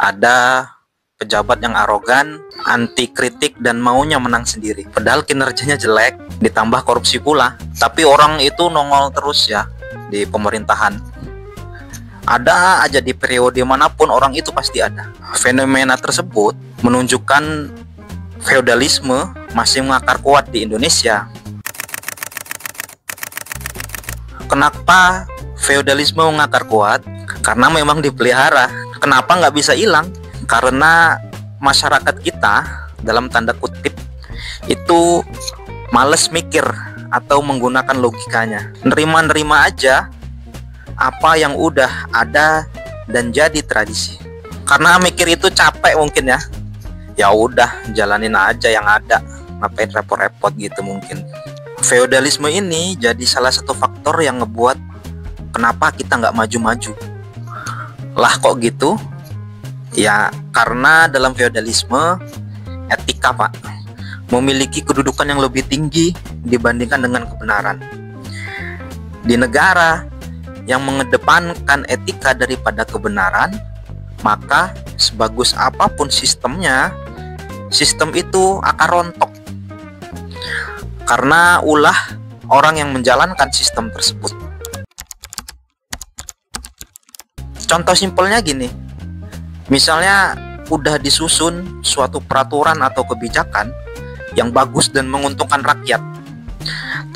Ada pejabat yang arogan, anti kritik, dan maunya menang sendiri. Padahal kinerjanya jelek, ditambah korupsi pula. Tapi orang itu nongol terus ya di pemerintahan. Ada aja di periode manapun orang itu pasti ada. Fenomena tersebut menunjukkan feodalisme masih mengakar kuat di Indonesia. Kenapa feodalisme mengakar kuat? Karena memang dipelihara. Kenapa nggak bisa hilang? Karena masyarakat kita, dalam tanda kutip, itu males mikir atau menggunakan logikanya. Nerima-nerima aja apa yang udah ada dan jadi tradisi. Karena mikir itu capek mungkin ya. Ya udah, jalanin aja yang ada. Ngapain repot-repot gitu mungkin. Feodalisme ini jadi salah satu faktor yang ngebuat kenapa kita nggak maju-maju. Lah kok gitu? Ya karena dalam feodalisme etika Pak memiliki kedudukan yang lebih tinggi dibandingkan dengan kebenaran. Di negara yang mengedepankan etika daripada kebenaran, maka sebagus apapun sistemnya, sistem itu akan rontok. Karena ulah orang yang menjalankan sistem tersebut. Contoh simpelnya gini, misalnya udah disusun suatu peraturan atau kebijakan yang bagus dan menguntungkan rakyat.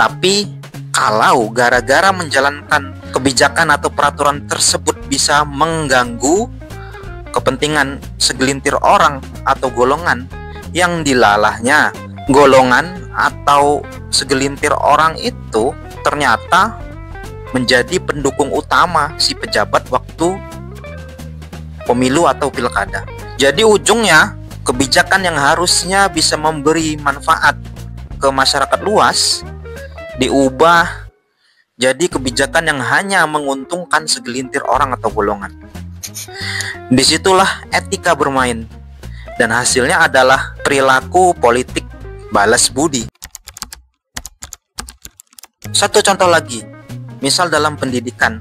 Tapi kalau gara-gara menjalankan kebijakan atau peraturan tersebut bisa mengganggu kepentingan segelintir orang atau golongan yang dilalahnya, golongan atau segelintir orang itu ternyata menjadi pendukung utama si pejabat waktu pemilu atau pilkada. Jadi ujungnya kebijakan yang harusnya bisa memberi manfaat ke masyarakat luas diubah jadi kebijakan yang hanya menguntungkan segelintir orang atau golongan. Disitulah etika bermain, dan hasilnya adalah perilaku politik balas budi. Satu contoh lagi, misal dalam pendidikan.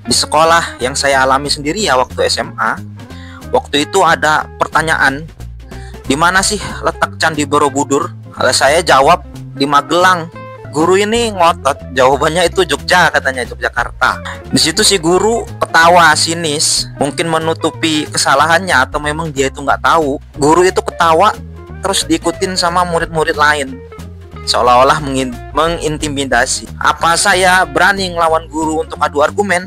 Di sekolah yang saya alami sendiri ya waktu SMA, waktu itu ada pertanyaan, di mana sih letak Candi Borobudur? Kalau saya jawab di Magelang. Guru ini ngotot, jawabannya itu Jogja, katanya Yogyakarta. Di situ si guru ketawa sinis, mungkin menutupi kesalahannya atau memang dia itu nggak tahu. Guru itu ketawa terus diikutin sama murid-murid lain, seolah-olah mengintimidasi. Apa saya berani ngelawan guru untuk adu argumen?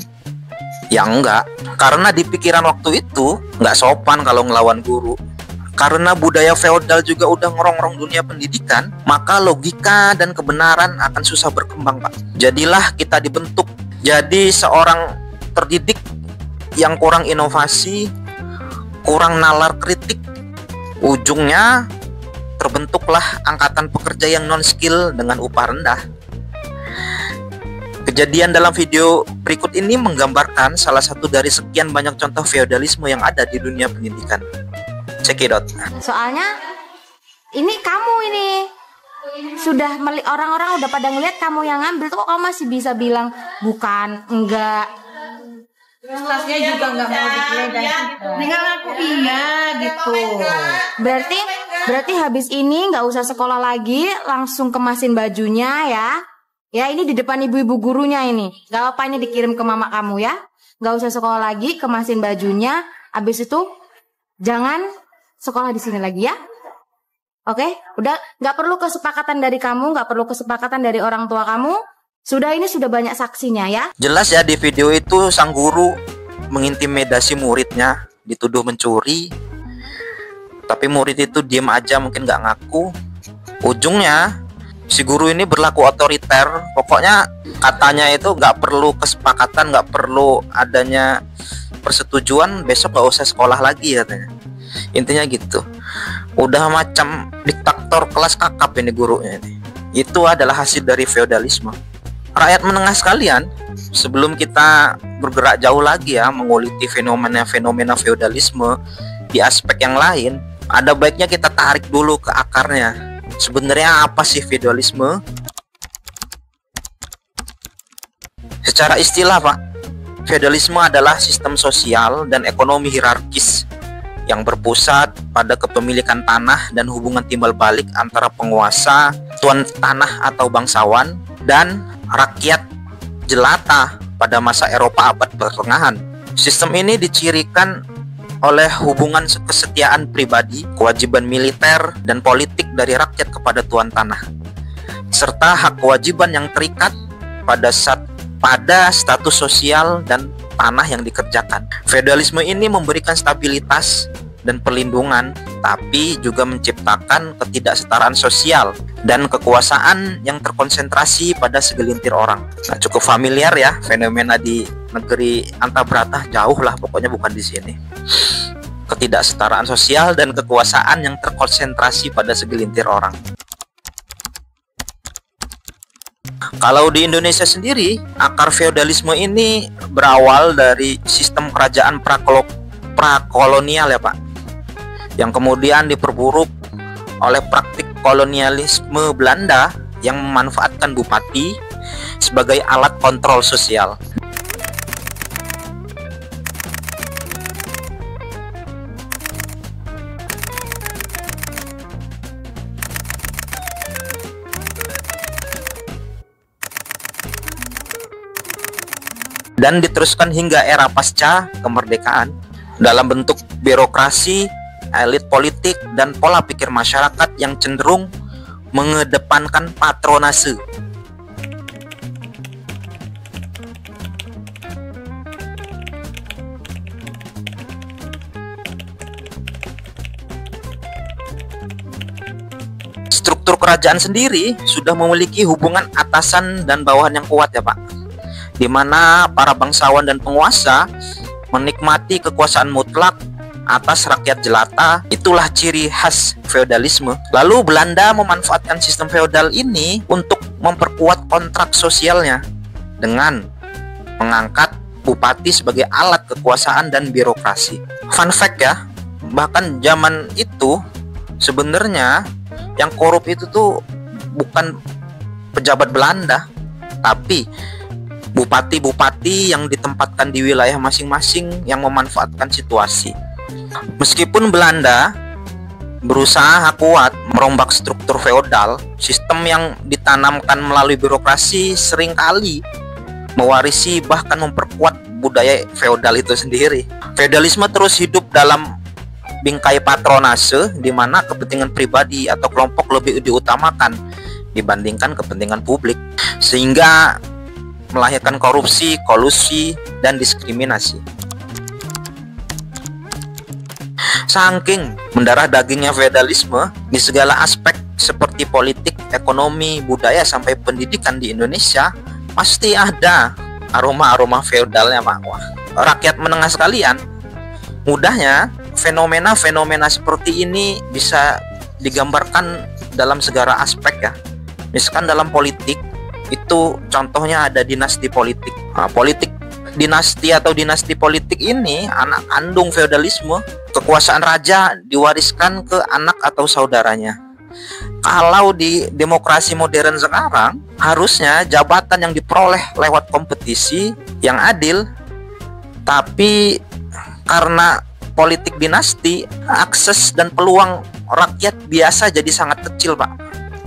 Ya enggak, karena di pikiran waktu itu nggak sopan kalau ngelawan guru. Karena budaya feodal juga udah ngerongrong dunia pendidikan, maka logika dan kebenaran akan susah berkembang Pak. Jadilah kita dibentuk jadi seorang terdidik yang kurang inovasi, kurang nalar kritik. Ujungnya terbentuklah angkatan pekerja yang non-skill dengan upah rendah. Kejadian dalam video berikut ini menggambarkan salah satu dari sekian banyak contoh feodalisme yang ada di dunia pendidikan. Cekidot. Soalnya ini kamu ini sudah orang-orang udah pada ngeliat kamu yang ngambil tuh, kok kamu masih bisa bilang bukan, enggak. Tasnya juga nggak mau digeledah. Tinggal aku iya gitu. Berarti habis ini nggak usah sekolah lagi, langsung kemasin bajunya ya. Ya ini di depan ibu-ibu gurunya ini. Gak apa-apa, ini dikirim ke mama kamu ya. Nggak usah sekolah lagi, kemasin bajunya. Habis itu jangan sekolah di sini lagi ya. Oke, udah nggak perlu kesepakatan dari kamu, nggak perlu kesepakatan dari orang tua kamu. Ini sudah banyak saksinya ya. Jelas ya di video itu sang guru mengintimidasi muridnya, dituduh mencuri. Tapi murid itu diem aja, mungkin nggak ngaku. Ujungnya si guru ini berlaku otoriter. Pokoknya katanya itu nggak perlu kesepakatan, nggak perlu adanya persetujuan, besok nggak usah sekolah lagi katanya. Intinya gitu. Udah macam diktator kelas kakap ini gurunya ini. Itu adalah hasil dari feodalisme. Rakyat menengah sekalian, sebelum kita bergerak jauh lagi ya menguliti fenomena feodalisme di aspek yang lain, ada baiknya kita tarik dulu ke akarnya. Sebenarnya apa sih feodalisme? Secara istilah Pak, Feodalisme adalah sistem sosial dan ekonomi hierarkis yang berpusat pada kepemilikan tanah dan hubungan timbal balik antara penguasa, tuan tanah atau bangsawan, dan rakyat jelata pada masa Eropa abad pertengahan. Sistem ini dicirikan oleh hubungan kesetiaan pribadi, kewajiban militer dan politik dari rakyat kepada tuan tanah, serta hak kewajiban yang terikat pada status sosial dan tanah yang dikerjakan. Feodalisme ini memberikan stabilitas dan perlindungan, tapi juga menciptakan ketidaksetaraan sosial dan kekuasaan yang terkonsentrasi pada segelintir orang. Nah, cukup familiar ya fenomena di negeri Antabrata, jauh lah pokoknya, bukan di sini. Ketidaksetaraan sosial dan kekuasaan yang terkonsentrasi pada segelintir orang. Kalau di Indonesia sendiri, akar feodalisme ini berawal dari sistem kerajaan prakolonial ya Pak, yang kemudian diperburuk oleh praktik kolonialisme Belanda yang memanfaatkan bupati sebagai alat kontrol sosial. Dan diteruskan hingga era pasca kemerdekaan dalam bentuk birokrasi, elit politik, dan pola pikir masyarakat yang cenderung mengedepankan patronase. Struktur kerajaan sendiri sudah memiliki hubungan atasan dan bawahan yang kuat ya Pak, di mana para bangsawan dan penguasa menikmati kekuasaan mutlak atas rakyat jelata. Itulah ciri khas feodalisme. Lalu Belanda memanfaatkan sistem feodal ini untuk memperkuat kontrak sosialnya dengan mengangkat bupati sebagai alat kekuasaan dan birokrasi. Fun fact ya, bahkan zaman itu sebenarnya yang korup itu tuh bukan pejabat Belanda, tapi bupati-bupati yang ditempatkan di wilayah masing-masing yang memanfaatkan situasi. Meskipun Belanda berusaha kuat merombak struktur feodal, sistem yang ditanamkan melalui birokrasi seringkali mewarisi bahkan memperkuat budaya feodal itu sendiri. Feodalisme terus hidup dalam bingkai patronase, di mana kepentingan pribadi atau kelompok lebih diutamakan dibandingkan kepentingan publik, sehingga melahirkan korupsi, kolusi, dan diskriminasi. Saking mendarah dagingnya feodalisme di segala aspek seperti politik, ekonomi, budaya, sampai pendidikan di Indonesia, pasti ada aroma-aroma feodalnya Pak. Wah, rakyat menengah sekalian, mudahnya fenomena-fenomena seperti ini bisa digambarkan dalam segala aspek ya. Misalkan dalam politik, itu contohnya ada dinasti politik. Nah, politik dinasti atau dinasti politik ini anak kandung feodalisme. Kekuasaan raja diwariskan ke anak atau saudaranya. Kalau di demokrasi modern sekarang, harusnya jabatan yang diperoleh lewat kompetisi yang adil, tapi karena politik dinasti, akses dan peluang rakyat biasa jadi sangat kecil Pak.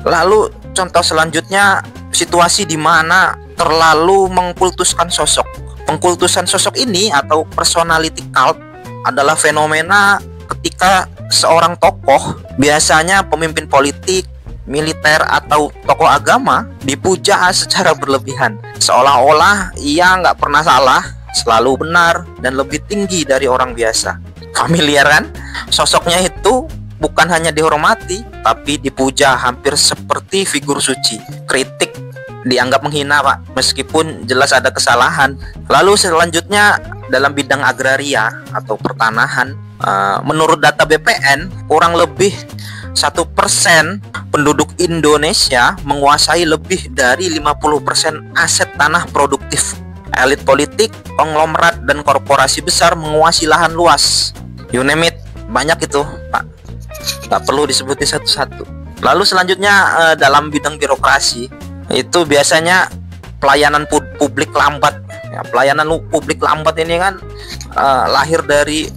Lalu contoh selanjutnya, situasi di mana terlalu mengkultuskan sosok. Pengkultusan sosok ini atau personality cult adalah fenomena ketika seorang tokoh, biasanya pemimpin politik, militer, atau tokoh agama, dipuja secara berlebihan, seolah-olah ia nggak pernah salah, selalu benar, dan lebih tinggi dari orang biasa. Familiar kan? Sosoknya itu bukan hanya dihormati, tapi dipuja hampir seperti figur suci. Kritik dianggap menghina Pak, meskipun jelas ada kesalahan. Lalu selanjutnya dalam bidang agraria atau pertanahan, menurut data BPN, kurang lebih 1% penduduk Indonesia menguasai lebih dari 50% aset tanah produktif. Elit politik, konglomerat, dan korporasi besar menguasai lahan luas. You name it, banyak itu Pak, nggak perlu disebutin satu-satu. Lalu selanjutnya dalam bidang birokrasi, itu biasanya pelayanan publik lambat Ya, pelayanan publik lambat ini kan lahir dari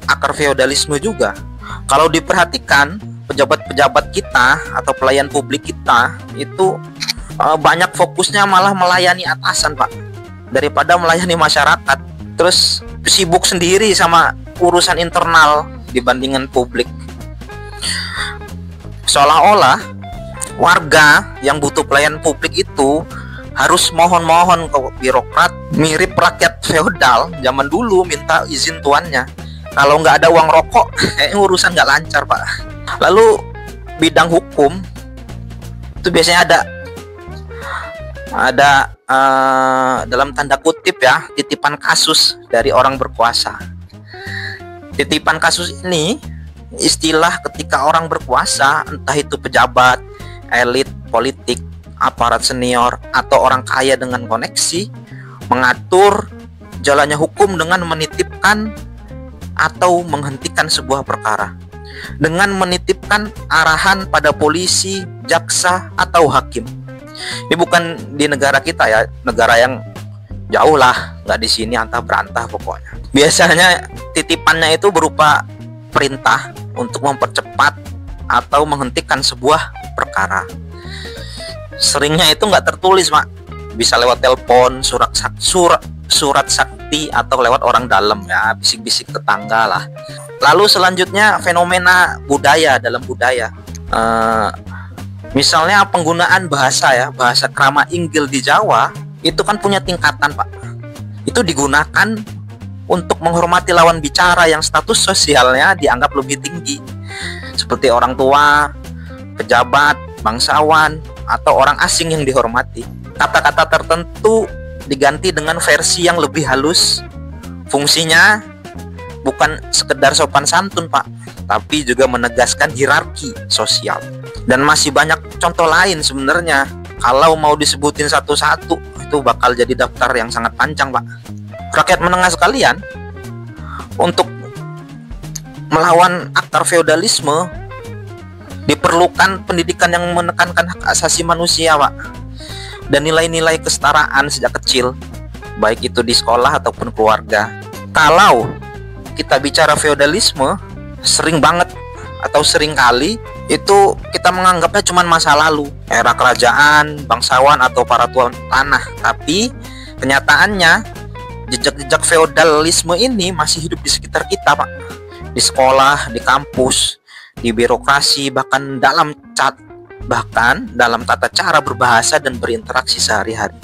akar feodalisme juga. Kalau diperhatikan, pejabat-pejabat kita atau pelayan publik kita itu banyak fokusnya malah melayani atasan, Pak, daripada melayani masyarakat. Terus sibuk sendiri sama urusan internal dibandingkan publik. Seolah-olah warga yang butuh pelayanan publik itu harus mohon-mohon ke birokrat, mirip rakyat feodal zaman dulu minta izin tuannya. Kalau nggak ada uang rokok, urusan nggak lancar, Pak. Lalu bidang hukum itu biasanya ada dalam tanda kutip ya, titipan kasus dari orang berkuasa. Titipan kasus ini istilah ketika orang berkuasa, entah itu pejabat, elit politik, aparat senior, atau orang kaya dengan koneksi, mengatur jalannya hukum dengan menitipkan atau menghentikan sebuah perkara, dengan menitipkan arahan pada polisi, jaksa, atau hakim. Ini bukan di negara kita ya, negara yang jauh lah, nggak di sini, antah berantah pokoknya. Biasanya titipannya itu berupa perintah untuk mempercepat atau menghentikan sebuah perkara. Seringnya itu nggak tertulis, Mak. Bisa lewat telepon, surat sakti, atau lewat orang dalam ya, bisik-bisik tetangga lah. Lalu selanjutnya fenomena budaya dalam budaya. Misalnya penggunaan bahasa ya, bahasa krama inggil di Jawa itu kan punya tingkatan, Pak. Itu digunakan untuk menghormati lawan bicara yang status sosialnya dianggap lebih tinggi, seperti orang tua, pejabat, bangsawan, atau orang asing yang dihormati. Kata-kata tertentu diganti dengan versi yang lebih halus. Fungsinya bukan sekedar sopan santun, Pak, tapi juga menegaskan hierarki sosial. Dan masih banyak contoh lain sebenarnya. Kalau mau disebutin satu-satu, itu bakal jadi daftar yang sangat panjang, Pak. Rakyat menengah sekalian, untuk melawan akar feodalisme diperlukan pendidikan yang menekankan hak asasi manusia, Pak, dan nilai-nilai kesetaraan sejak kecil, baik itu di sekolah ataupun keluarga. Kalau kita bicara feodalisme, sering banget atau sering kali itu kita menganggapnya cuma masa lalu, era kerajaan, bangsawan, atau para tuan tanah. Tapi kenyataannya jejak-jejak feodalisme ini masih hidup di sekitar kita, Pak. Di sekolah, di kampus, di birokrasi, bahkan dalam tata cara berbahasa dan berinteraksi sehari-hari.